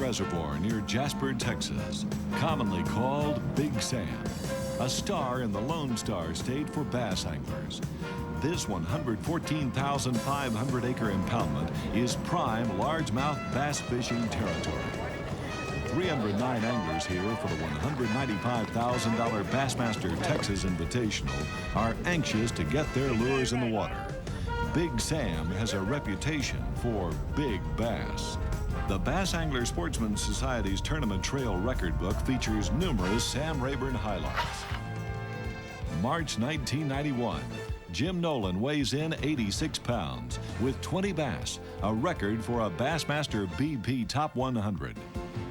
Reservoir near Jasper, Texas, commonly called Big Sam, a star in the Lone Star State for bass anglers. This 114,500-acre impoundment is prime largemouth bass fishing territory. 309 anglers here for the $195,000 Bassmaster Texas Invitational are anxious to get their lures in the water. Big Sam has a reputation for big bass. The Bass Angler Sportsman Society's Tournament Trail Record Book features numerous Sam Rayburn highlights. March 1991, Jim Nolan weighs in 86 pounds with 20 bass, a record for a Bassmaster BP Top 100.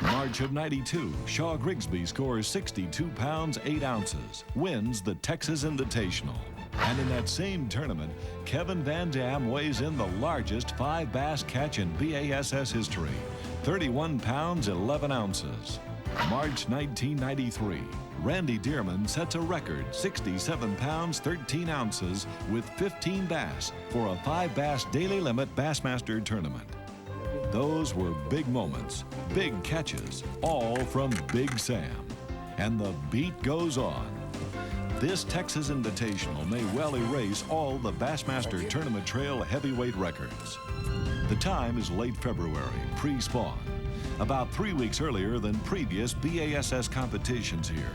March of '92, Shaw Grigsby scores 62 pounds 8 ounces, wins the Texas Invitational. And in that same tournament, Kevin Van Dam weighs in the largest 5 bass catch in BASS history, 31 pounds 11 ounces. March 1993, Randy Dearman sets a record 67 pounds 13 ounces with 15 bass for a 5 bass daily limit Bassmaster tournament. Those were big moments, big catches, all from Big Sam. And the beat goes on. This Texas Invitational may well erase all the Bassmaster Tournament Trail heavyweight records. The time is late February, pre-spawn, about 3 weeks earlier than previous BASS competitions here.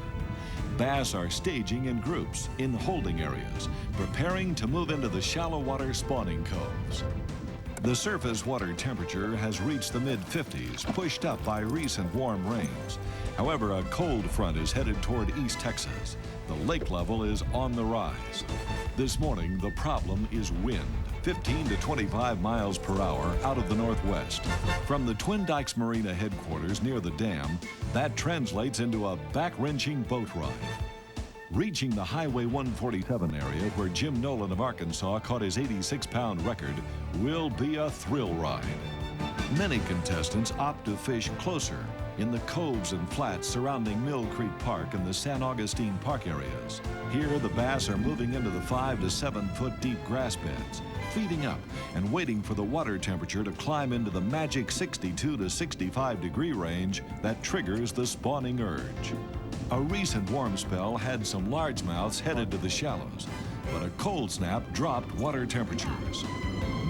Bass are staging in groups in holding areas, preparing to move into the shallow water spawning coves. The surface water temperature has reached the mid-50s, pushed up by recent warm rains. However, a cold front is headed toward East Texas. The lake level is on the rise. This morning, the problem is wind, 15 to 25 miles per hour out of the northwest. From the Twin Dykes Marina headquarters near the dam, that translates into a back-wrenching boat ride. Reaching the Highway 147 area where Jim Nolan of Arkansas caught his 86-pound record will be a thrill ride. Many contestants opt to fish closer in the coves and flats surrounding Mill Creek Park and the San Augustine Park areas. Here, the bass are moving into the 5 to 7 foot deep grass beds, feeding up and waiting for the water temperature to climb into the magic 62 to 65 degree range that triggers the spawning urge. A recent warm spell had some largemouths headed to the shallows, but a cold snap dropped water temperatures.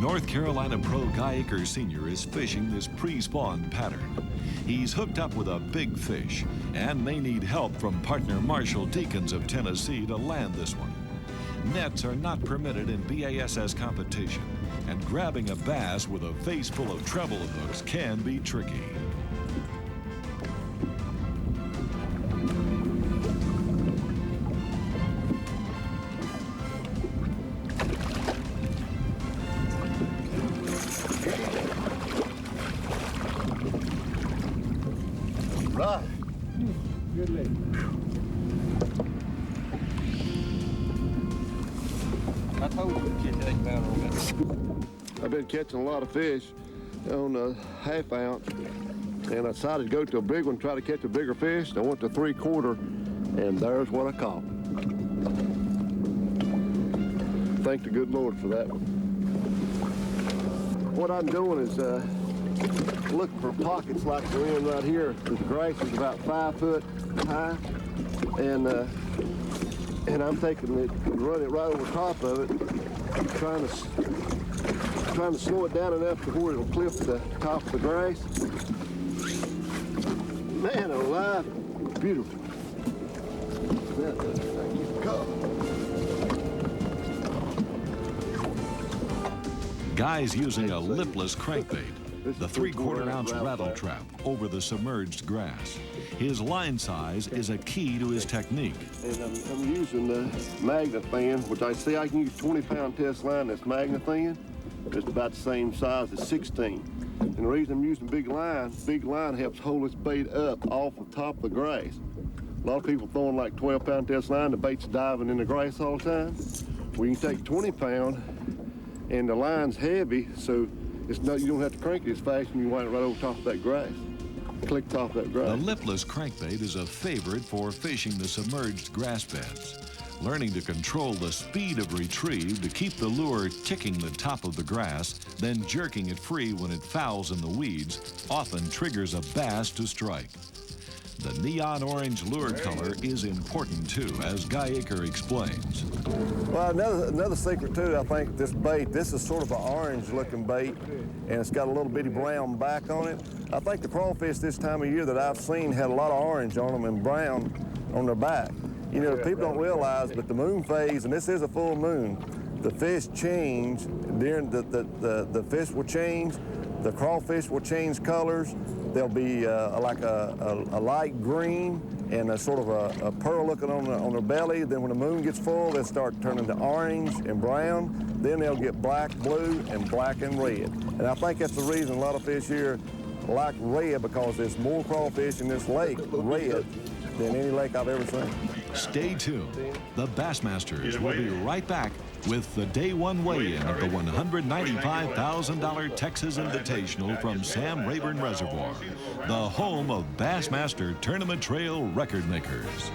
North Carolina pro Guy Akers Sr. is fishing this pre-spawn pattern. He's hooked up with a big fish and may need help from partner Marshall Deacons of Tennessee to land this one. Nets are not permitted in BASS competition, and grabbing a bass with a face full of treble hooks can be tricky. Right. Good leg. I told you to catch 8 pounder on that. I've been catching a lot of fish on a half ounce, and I decided to go to a big one, try to catch a bigger fish. I went to 3/4, and there's what I caught. Thank the good Lord for that one. What I'm doing is looking for pockets like we're in right here. The grass is about 5 foot high, and I'm taking it and running it right over top of it, trying to slow it down enough to where it'll clip the top of the grass. Man alive, beautiful. There you go. Guy's using a lipless crankbait, the 3/4 ounce rattle trap over the submerged grass. His line size is a key to his technique. And I'm using the Magna Thin, which I say I can use 20-pound test line that's Magna Thin. It's about the same size as 16. And the reason I'm using big line helps hold this bait up off the top of the grass. A lot of people throwing like 12-pound test line, the bait's diving in the grass all the time. Well, you can take 20-pound, and the line's heavy, so you don't have to crank it as fast, and you wind it right over top of that grass. Click top of that grass. The lipless crankbait is a favorite for fishing the submerged grass beds. learning to control the speed of retrieve to keep the lure ticking the top of the grass, then jerking it free when it fouls in the weeds, often triggers a bass to strike. The neon orange lure color is important too, as Guy Aker explains. Well, another secret too, I think this bait, this is sort of an orange looking bait, and it's got a little bitty brown back on it. I think the crawfish this time of year that I've seen had a lot of orange on them and brown on their back. You know, people don't realize, but the moon phase, and this is a full moon, the fish change, during the fish will change, the crawfish will change colors. There'll be like a light green and a sort of a pearl looking on their belly. Then when the moon gets full, they'll start turning to orange and brown. Then they'll get black, blue, and black and red. And I think that's the reason a lot of fish here like red, because there's more crawfish in this lake red than any lake I've ever seen. Stay tuned. The Bassmasters will be right back with the day one weigh-in of the $195,000 Texas Invitational from Sam Rayburn Reservoir, the home of Bassmaster Tournament Trail record makers.